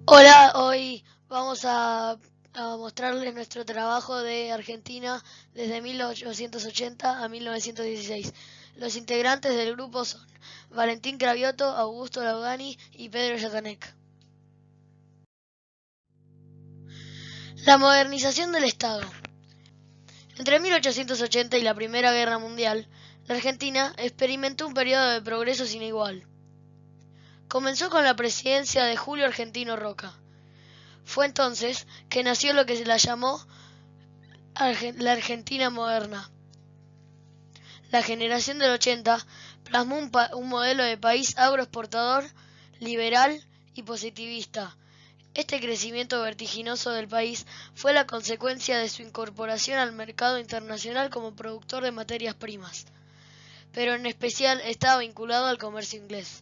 Hola, hoy vamos a mostrarles nuestro trabajo de Argentina desde 1880 a 1916. Los integrantes del grupo son Valentín Cravioto, Augusto Laudani y Pedro Yatanec. La modernización del Estado. Entre 1880 y la Primera Guerra Mundial, la Argentina experimentó un periodo de progreso sin igual. Comenzó con la presidencia de Julio Argentino Roca. Fue entonces que nació lo que se la llamó la Argentina moderna. La generación del 80 plasmó un modelo de país agroexportador, liberal y positivista. Este crecimiento vertiginoso del país fue la consecuencia de su incorporación al mercado internacional como productor de materias primas, pero en especial estaba vinculado al comercio inglés.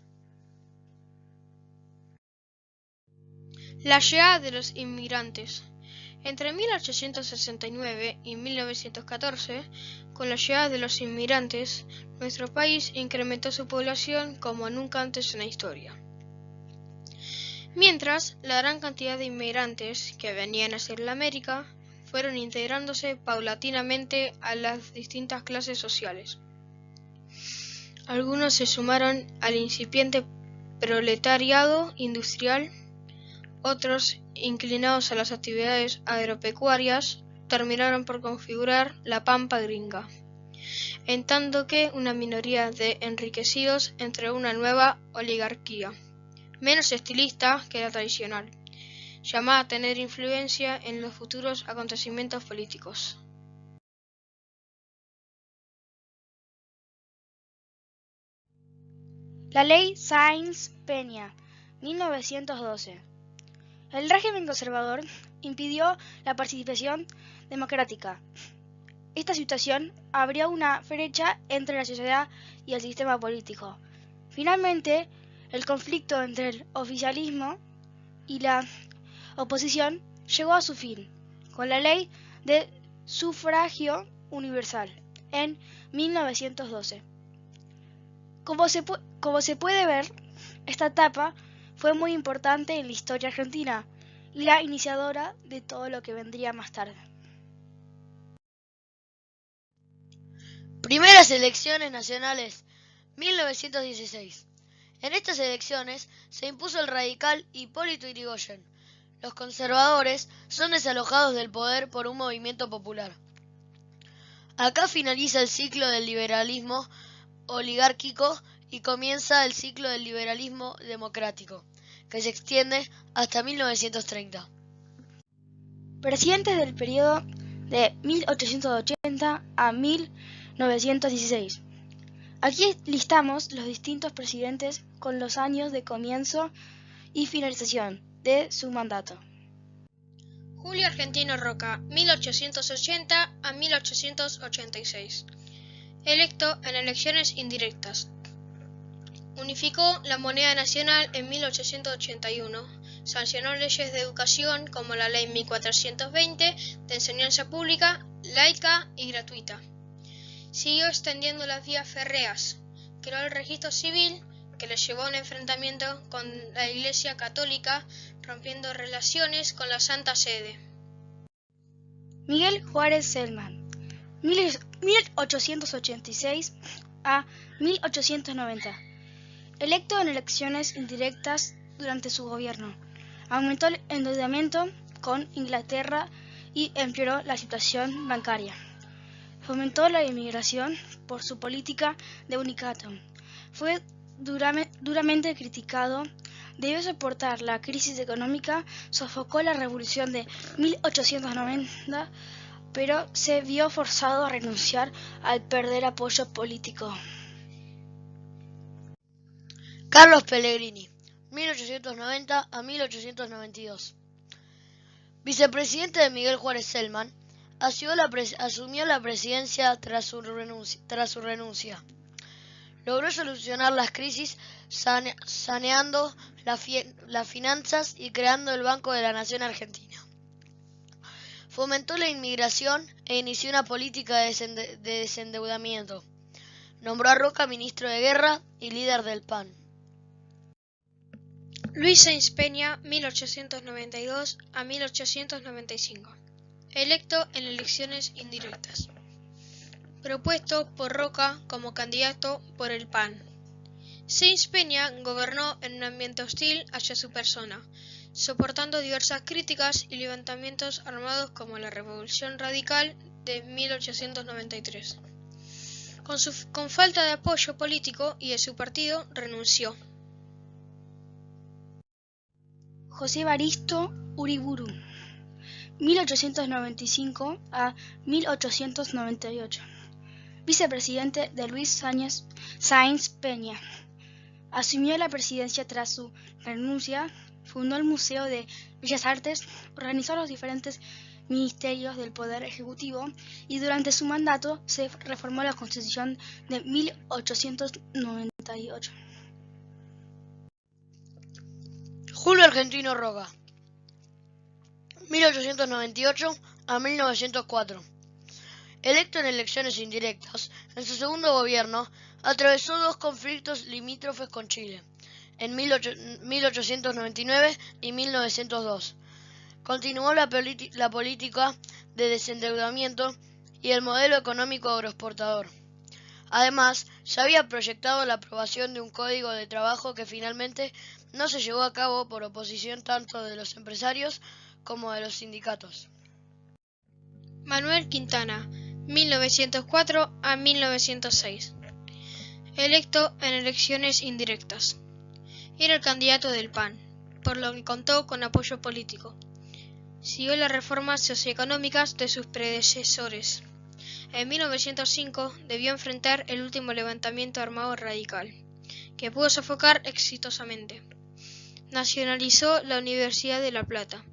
La llegada de los inmigrantes. Entre 1869 y 1914, con la llegada de los inmigrantes, nuestro país incrementó su población como nunca antes en la historia. Mientras, la gran cantidad de inmigrantes que venían hacia la América fueron integrándose paulatinamente a las distintas clases sociales. Algunos se sumaron al incipiente proletariado industrial. Otros, inclinados a las actividades agropecuarias, terminaron por configurar la pampa gringa, en tanto que una minoría de enriquecidos entre una nueva oligarquía, menos estilista que la tradicional, llamada a tener influencia en los futuros acontecimientos políticos. La Ley Sáenz-Peña, 1912. El régimen conservador impidió la participación democrática. Esta situación abrió una brecha entre la sociedad y el sistema político. Finalmente, el conflicto entre el oficialismo y la oposición llegó a su fin, con la Ley de Sufragio Universal, en 1912. Como se puede ver, esta etapa fue muy importante en la historia argentina y la iniciadora de todo lo que vendría más tarde. Primeras elecciones nacionales, 1916. En estas elecciones se impuso el radical Hipólito Yrigoyen. Los conservadores son desalojados del poder por un movimiento popular. Acá finaliza el ciclo del liberalismo oligárquico y comienza el ciclo del liberalismo democrático, que se extiende hasta 1930. Presidentes del periodo de 1880 a 1916. Aquí listamos los distintos presidentes con los años de comienzo y finalización de su mandato. Julio Argentino Roca, 1880 a 1886. Electo en elecciones indirectas. Unificó la moneda nacional en 1881, sancionó leyes de educación como la Ley 1420 de enseñanza pública, laica y gratuita. Siguió extendiendo las vías férreas, creó el registro civil que le llevó a un enfrentamiento con la Iglesia Católica, rompiendo relaciones con la Santa Sede. Miguel Juárez Celman, 1886 a 1890. Electo en elecciones indirectas durante su gobierno, aumentó el endeudamiento con Inglaterra y empeoró la situación bancaria. Fomentó la inmigración por su política de unicatum. Fue duramente criticado. Debió soportar la crisis económica, sofocó la revolución de 1890, pero se vio forzado a renunciar al perder apoyo político. Carlos Pellegrini, 1890 a 1892. Vicepresidente de Miguel Juárez Celman, asumió la presidencia tras su renuncia. Logró solucionar las crisis saneando las finanzas y creando el Banco de la Nación Argentina. Fomentó la inmigración e inició una política de desendeudamiento. Nombró a Roca ministro de Guerra y líder del PAN. Luis Sáenz Peña, 1892 a 1895. Electo en elecciones indirectas. Propuesto por Roca como candidato por el PAN. Sáenz Peña gobernó en un ambiente hostil hacia su persona, soportando diversas críticas y levantamientos armados como la Revolución Radical de 1893. Con falta de apoyo político y de su partido, renunció. José Evaristo Uriburu, 1895 a 1898. Vicepresidente de Luis Sáenz Peña. Asumió la presidencia tras su renuncia, fundó el Museo de Bellas Artes, organizó los diferentes ministerios del Poder Ejecutivo y durante su mandato se reformó la Constitución de 1898. Julio Argentino Roca, 1898 a 1904. Electo en elecciones indirectas, en su segundo gobierno atravesó dos conflictos limítrofes con Chile, en 1899 y 1902. Continuó la política de desendeudamiento y el modelo económico agroexportador. Además, se había proyectado la aprobación de un código de trabajo que finalmente no se llevó a cabo por oposición tanto de los empresarios como de los sindicatos. Manuel Quintana, 1904 a 1906. Electo en elecciones indirectas. Era el candidato del PAN, por lo que contó con apoyo político. Siguió las reformas socioeconómicas de sus predecesores. En 1905 debió enfrentar el último levantamiento armado radical, que pudo sofocar exitosamente. Nacionalizó la Universidad de La Plata.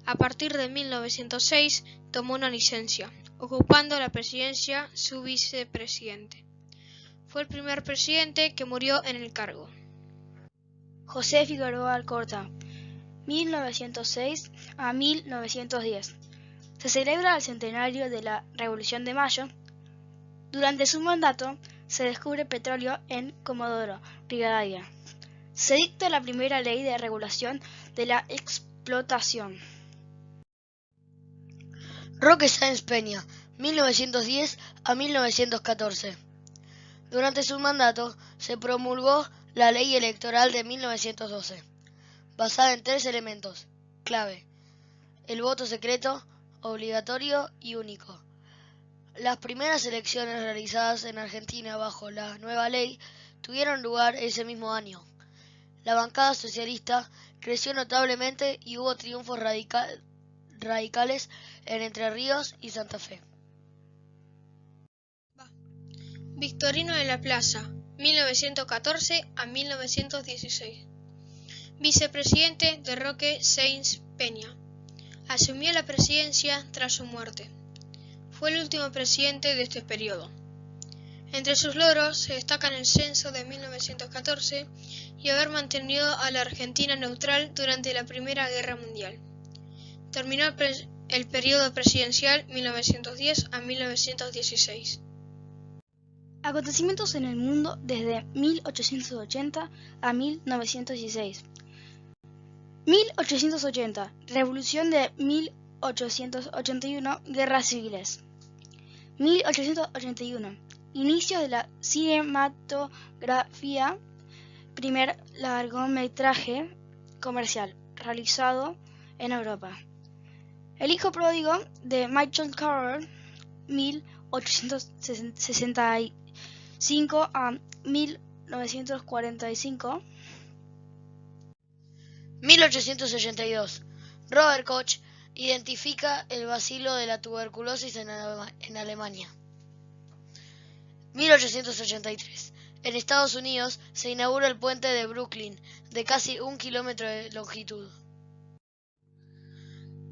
A partir de 1906 tomó una licencia, ocupando la presidencia su vicepresidente. Fue el primer presidente que murió en el cargo. José Figueroa Alcorta, 1906 a 1910. Se celebra el centenario de la Revolución de Mayo. Durante su mandato se descubre petróleo en Comodoro Rivadavia. Se dicta la primera ley de regulación de la explotación. Roque Sáenz Peña, 1910 a 1914. Durante su mandato se promulgó la Ley Electoral de 1912, basada en tres elementos clave: el voto secreto, obligatorio y único. Las primeras elecciones realizadas en Argentina bajo la nueva ley tuvieron lugar ese mismo año. La bancada socialista creció notablemente y hubo triunfos radicales en Entre Ríos y Santa Fe. Victorino de la Plaza, 1914 a 1916. Vicepresidente de Roque Sáenz Peña. Asumió la presidencia tras su muerte. Fue el último presidente de este periodo. Entre sus logros se destacan el censo de 1914 y haber mantenido a la Argentina neutral durante la Primera Guerra Mundial. Terminó el periodo presidencial 1910 a 1916. Acontecimientos en el mundo desde 1880 a 1916. 1880. Revolución de 1881. Guerras civiles. 1881. Inicio de la cinematografía. Primer largometraje comercial realizado en Europa. El hijo pródigo de Michael Carroll, 1865 a 1945. 1882. Robert Koch identifica el bacilo de la tuberculosis en Alemania. 1883. En Estados Unidos se inaugura el puente de Brooklyn, de casi 1 kilómetro de longitud.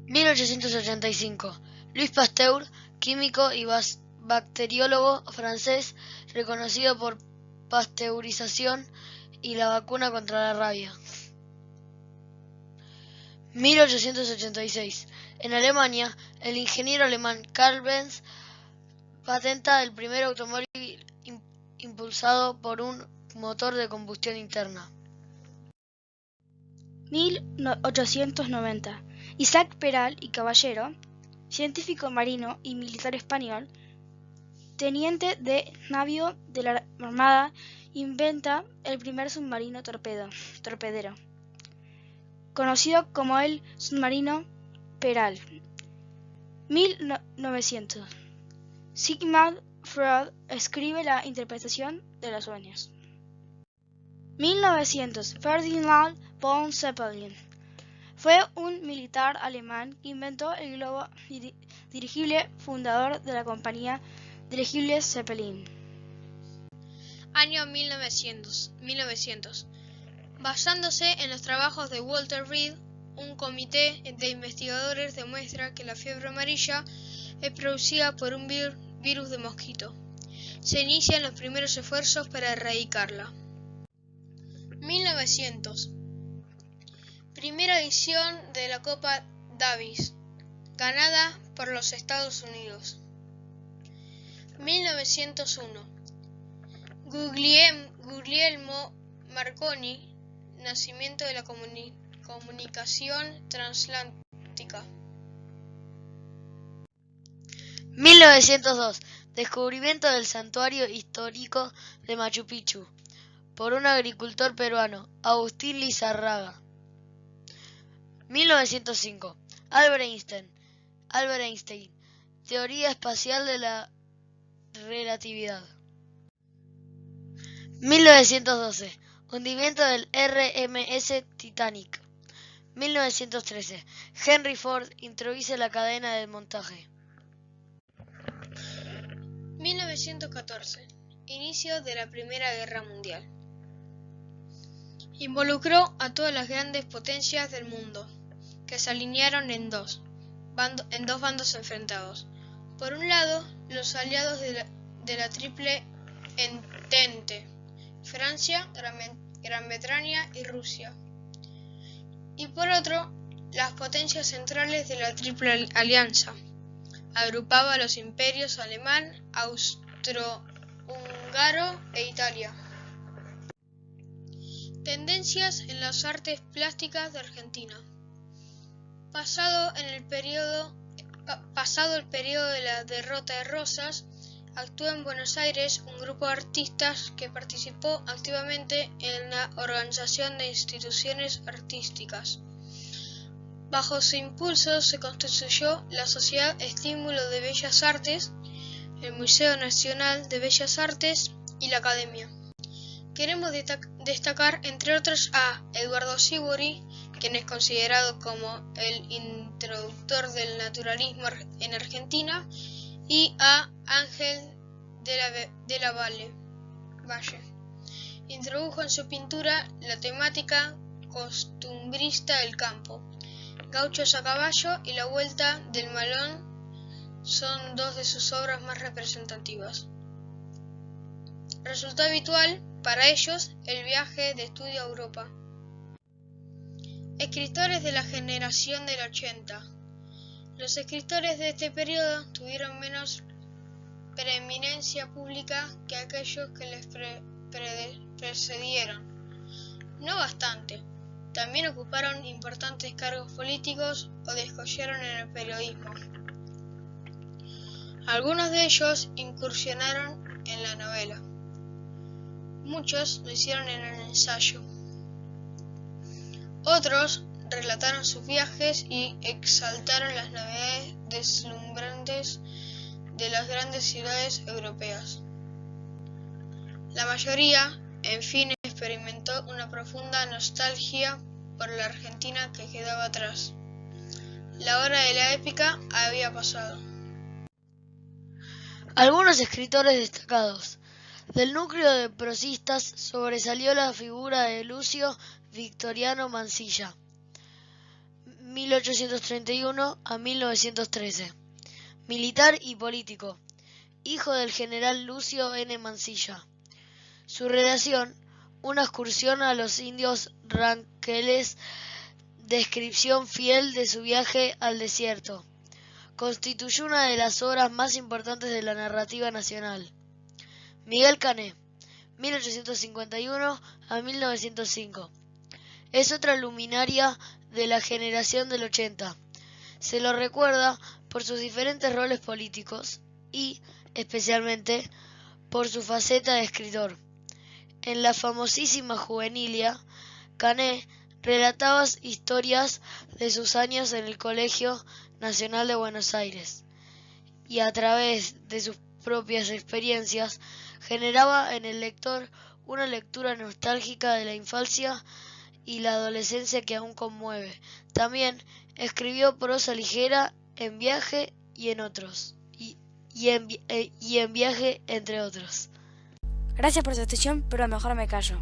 1885. Louis Pasteur, químico y bacteriólogo francés, reconocido por pasteurización y la vacuna contra la rabia. 1886. En Alemania, el ingeniero alemán Karl Benz patenta el primer automóvil impulsado por un motor de combustión interna. 1890. Isaac Peral y Caballero, científico marino y militar español, teniente de navío de la Armada, inventa el primer submarino torpedero, conocido como el submarino Peral. 1900. Sigmund Freud escribe la interpretación de los sueños. 1900. Ferdinand von Zeppelin fue un militar alemán que inventó el globo dirigible, fundador de la compañía Dirigibles Zeppelin. Año 1900. Basándose en los trabajos de Walter Reed, un comité de investigadores demuestra que la fiebre amarilla es producida por un virus de mosquito. Se inician los primeros esfuerzos para erradicarla. 1900. Primera edición de la Copa Davis, ganada por los Estados Unidos. 1901. Guglielmo Marconi, nacimiento de la comunicación transatlántica. 1902. Descubrimiento del santuario histórico de Machu Picchu por un agricultor peruano, Agustín Lizarraga. 1905. Albert Einstein. Teoría espacial de la relatividad. 1912. Hundimiento del RMS Titanic. 1913. Henry Ford introduce la cadena de montaje. 1914. Inicio de la Primera Guerra Mundial. Involucró a todas las grandes potencias del mundo, que se alinearon en dos bandos enfrentados. Por un lado, los aliados de la Triple Entente, Francia, Gran Bretaña y Rusia. Y por otro, las potencias centrales de la Triple Alianza. Agrupaba a los imperios alemán, austrohúngaro e Italia. Tendencias en las artes plásticas de Argentina. Pasado el periodo de la derrota de Rosas, actuó en Buenos Aires un grupo de artistas que participó activamente en la organización de instituciones artísticas. Bajo su impulso se constituyó la Sociedad Estímulo de Bellas Artes, el Museo Nacional de Bellas Artes y la Academia. Queremos destacar, entre otros, a Eduardo Sívori, quien es considerado como el introductor del naturalismo en Argentina, y a Ángel de la Valle. Introdujo en su pintura la temática costumbrista del campo. Gauchos a caballo y La Vuelta del Malón son dos de sus obras más representativas. Resultó habitual para ellos el viaje de estudio a Europa. Escritores de la generación del 80. Los escritores de este periodo tuvieron menos preeminencia pública que aquellos que les precedieron. No bastante. También ocuparon importantes cargos políticos o descollaron en el periodismo. Algunos de ellos incursionaron en la novela. Muchos lo hicieron en el ensayo. Otros relataron sus viajes y exaltaron las novedades deslumbrantes de las grandes ciudades europeas. La mayoría, en fin, experimentó una profunda nostalgia por la Argentina que quedaba atrás. La hora de la épica había pasado. Algunos escritores destacados. Del núcleo de prosistas sobresalió la figura de Lucio Victoriano Mansilla, 1831 a 1913. Militar y político, hijo del general Lucio N. Mansilla. Su redacción, una excursión a los indios ranqueles, descripción fiel de su viaje al desierto, constituyó una de las obras más importantes de la narrativa nacional. Miguel Cané, 1851 a 1905. Es otra luminaria de la generación del 80. Se lo recuerda por sus diferentes roles políticos y, especialmente, por su faceta de escritor. En la famosísima Juvenilia, Canet relataba historias de sus años en el Colegio Nacional de Buenos Aires y a través de sus propias experiencias generaba en el lector una lectura nostálgica de la infancia y la adolescencia que aún conmueve. También escribió prosa ligera En viaje y en otros, y en viaje entre otros. Gracias por su atención, pero mejor me callo.